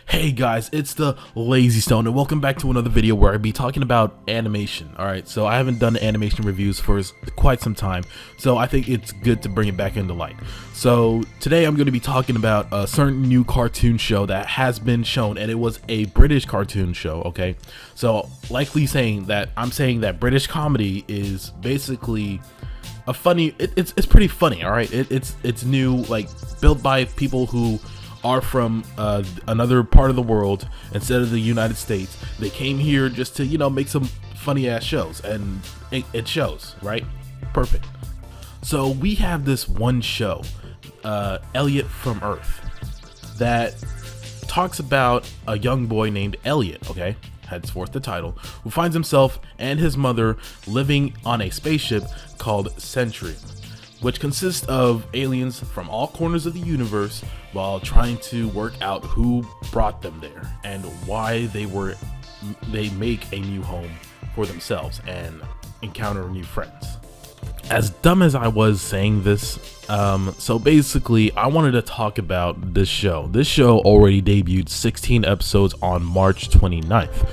Hey guys, it's the Lazystone and welcome back to another video where I'll be talking about animation. Alright, so I haven't done animation reviews for quite some time, so I think it's good to bring it back into light. So today I'm going to be talking about a certain new cartoon show that has been shown, and it was a British cartoon show, okay? So likely saying that, I'm saying that British comedy is basically a funny, it's pretty funny, alright? It's new, like built by people who are from another part of the world instead of the United States. They came here just to, you know, make some funny ass shows, and it shows, right? Perfect. So we have this one show, Elliot from Earth, that talks about a young boy named Elliot, okay? Henceforth the title, who finds himself and his mother living on a spaceship called Centurion, which consists of aliens from all corners of the universe while trying to work out who brought them there and why they make a new home for themselves and encounter new friends. As dumb as I was saying this, so basically I wanted to talk about this show. This show already debuted 16 episodes on March 29th,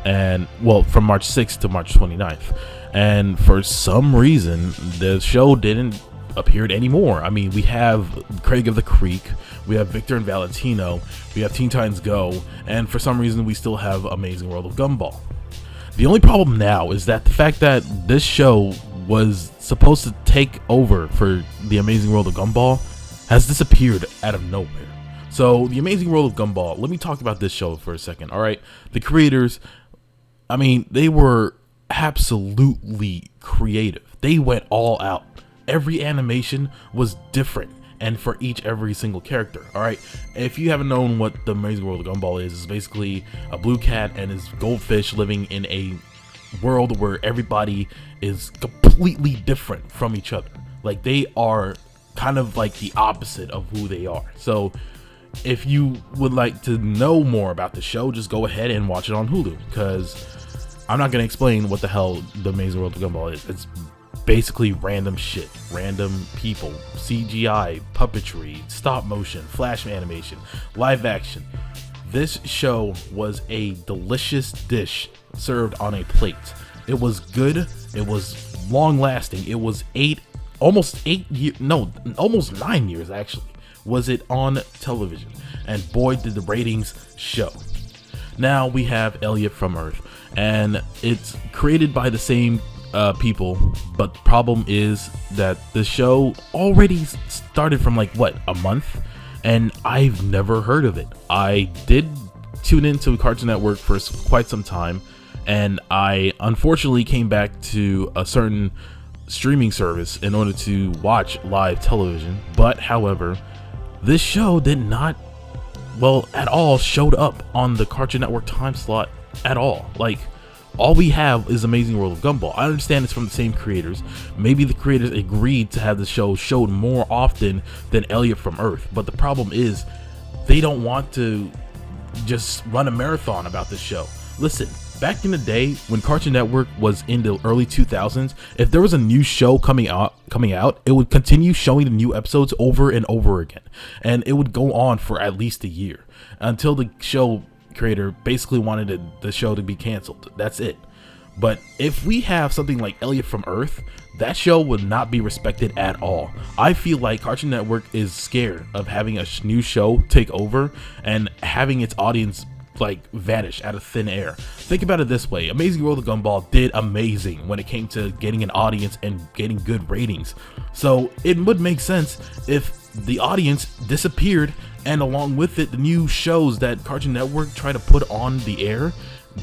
and well, from March 6th to March 29th, and for some reason the show didn't appeared anymore. I mean, we have Craig of the Creek, we have Victor and Valentino, we have Teen Titans Go, and for some reason we still have Amazing World of Gumball. The only problem now is that the fact that this show was supposed to take over for the Amazing World of Gumball has disappeared out of nowhere. So the Amazing World of Gumball, let me talk about this show for a second. All right, the creators, I mean, they were absolutely creative. They went all out. Every animation was different, and for every single character. All right, if you haven't known what the Amazing World of Gumball is, it's basically a blue cat and his goldfish living in a world where everybody is completely different from each other. Like, they are kind of like the opposite of who they are. So if you would like to know more about the show, just go ahead and watch it on Hulu, because I'm not going to explain what the hell the Amazing World of Gumball is. It's basically random shit, random people, CGI, puppetry, stop motion, flash animation, live action. This show was a delicious dish served on a plate. It was good, it was long lasting. It was almost 9 years actually was it on television, and boy did the ratings show. Now we have Elliot from Earth, and it's created by the same people, but the problem is that the show already started from like what, a month, and I've never heard of it. I did tune into Cartoon Network for quite some time, and I unfortunately came back to a certain streaming service in order to watch live television. But however, this show did not, well, at all showed up on the Cartoon Network time slot at all. Like, all we have is Amazing World of Gumball. I understand it's from the same creators. Maybe the creators agreed to have the show showed more often than Elliot from Earth, but the problem is they don't want to just run a marathon about this show. Listen, back in the day when Cartoon Network was in the early 2000s, if there was a new show coming out, it would continue showing the new episodes over and over again, and it would go on for at least a year until the show creator basically wanted the show to be canceled. That's it. But if we have something like Elliot from Earth, that show would not be respected at all. I feel like Cartoon Network is scared of having a new show take over and having its audience like vanish out of thin air. Think about it this way: Amazing World of Gumball did amazing when it came to getting an audience and getting good ratings. So it would make sense if the audience disappeared, and along with it, the new shows that Cartoon Network try to put on the air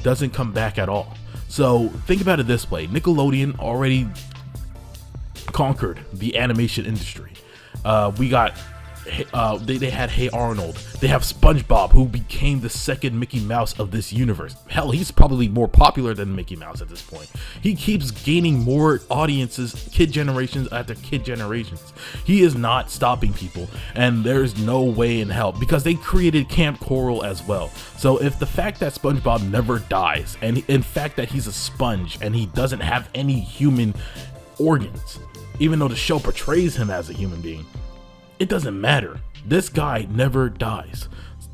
doesn't come back at all. So think about it this way: Nickelodeon already conquered the animation industry. We got they had Hey Arnold. They have SpongeBob, who became the second Mickey Mouse of this universe. Hell, he's probably more popular than Mickey Mouse at this point. He keeps gaining more audiences, kid generations after kid generations. He is not stopping people, and there's no way in hell, because they created Camp Coral as well. So if the fact that SpongeBob never dies, and in fact that he's a sponge and he doesn't have any human organs, even though the show portrays him as a human being, it doesn't matter. This guy never dies.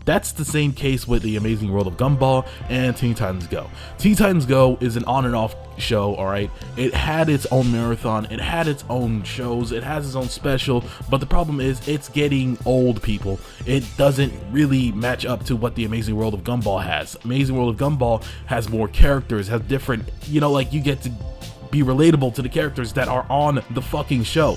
That's the same case with the Amazing World of Gumball and Teen Titans Go. Teen Titans Go is an on and off show, alright? It had its own marathon, it had its own shows, it has its own special, but the problem is it's getting old, people. It doesn't really match up to what the Amazing World of Gumball has. Amazing World of Gumball has more characters, has different, you know, like you get to be relatable to the characters that are on the fucking show.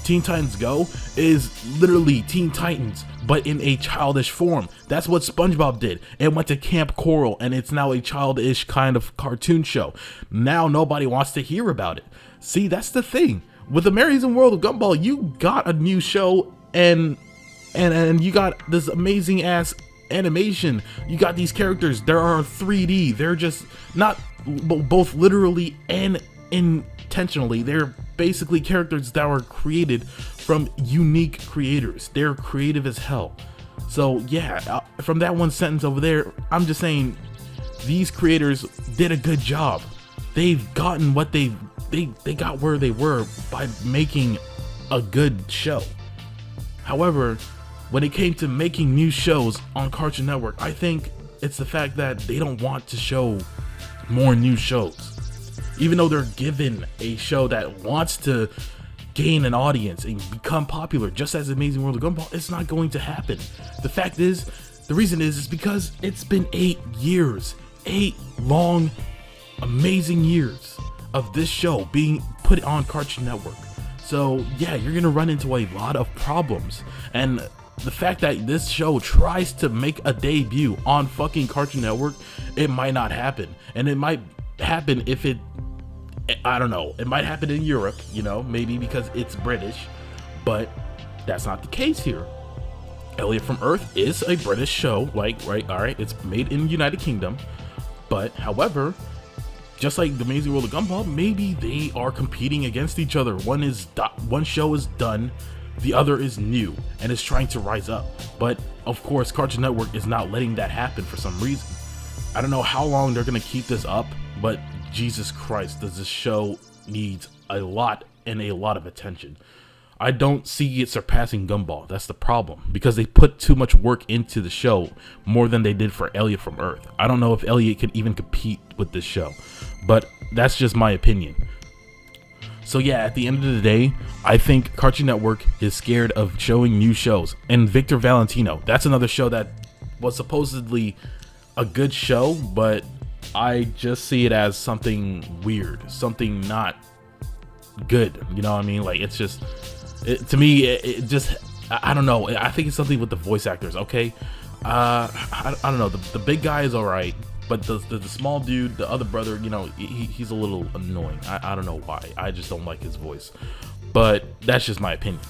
Teen Titans Go is literally Teen Titans, but in a childish form. That's what SpongeBob did. It went to Camp Coral, and it's now a childish kind of cartoon show. Now nobody wants to hear about it. See, that's the thing. With Amazing World of Gumball, you got a new show, and you got this amazing ass animation. You got these characters. They are 3D. They're just not both literally and intentionally. They're basically characters that were created from unique creators. They're creative as hell. So yeah, from that one sentence over there, I'm just saying these creators did a good job. They've gotten what they got where they were by making a good show. However, when it came to making new shows on Cartoon Network, I think it's the fact that they don't want to show more new shows. Even though they're given a show that wants to gain an audience and become popular, just as Amazing World of Gumball, it's not going to happen. The fact is, the reason is because it's been 8 years, 8 long, amazing years of this show being put on Cartoon Network. So yeah, you're gonna run into a lot of problems, and the fact that this show tries to make a debut on fucking Cartoon Network, it might not happen. And it might happen if it, I don't know, it might happen in Europe, you know, maybe because it's British, but that's not the case here. Elliot from Earth is a British show, like, right, alright, it's made in the United Kingdom, but however, just like the Amazing World of Gumball, maybe they are competing against each other. One show is done, the other is new and is trying to rise up. But of course, Cartoon Network is not letting that happen for some reason. I don't know how long they're gonna keep this up, but Jesus Christ, does this show needs a lot of attention. I don't see it surpassing Gumball. That's the problem, because they put too much work into the show, more than they did for Elliot from Earth. I don't know if Elliot can even compete with this show, but that's just my opinion. So yeah, at the end of the day, I think Cartoon Network is scared of showing new shows. And Victor Valentino, that's another show that was supposedly a good show, but I just see it as something weird, something not good. You know what I mean? Like, it's just, to me, it just, I don't know. I think it's something with the voice actors. Okay, I don't know. The big guy is all right, but the small dude, the other brother, you know, he's a little annoying. I don't know why. I just don't like his voice. But that's just my opinion.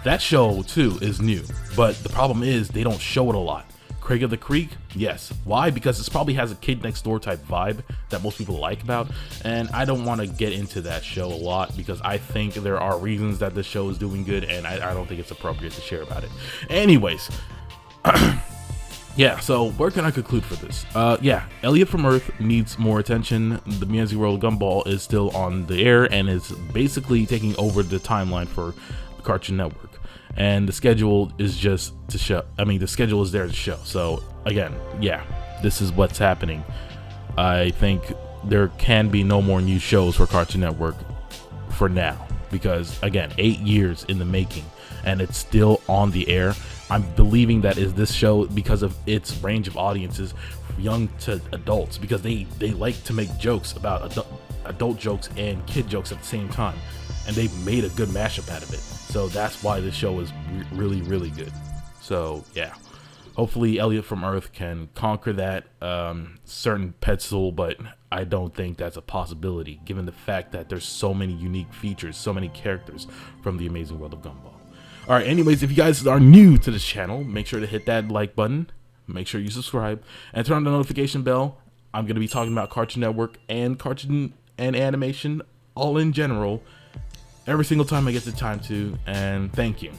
That show too is new, but the problem is they don't show it a lot. Craig of the Creek, yes. Why? Because this probably has a Kid Next Door type vibe that most people like about, and I don't want to get into that show a lot because I think there are reasons that this show is doing good, and I don't think it's appropriate to share about it. Anyways, yeah, so where can I conclude for this? Yeah, Elliot from Earth needs more attention. The Amazing World of Gumball is still on the air and is basically taking over the timeline for Cartoon Network. And the schedule is just to show, I mean, the schedule is there to show. So again, yeah, this is what's happening. I think there can be no more new shows for Cartoon Network for now, because again, 8 years in the making and it's still on the air. I'm believing that is this show because of its range of audiences, young to adults, because they like to make jokes about adult jokes and kid jokes at the same time, and they made a good mashup out of it. So that's why this show is really, really good. So yeah, hopefully Elliot from Earth can conquer that certain pedestal, but I don't think that's a possibility given the fact that there's so many unique features, so many characters from the Amazing World of Gumball. All right, anyways, if you guys are new to this channel, make sure to hit that like button, make sure you subscribe, and turn on the notification bell. I'm going to be talking about Cartoon Network and cartoon and animation all in general every single time I get the time to, and thank you.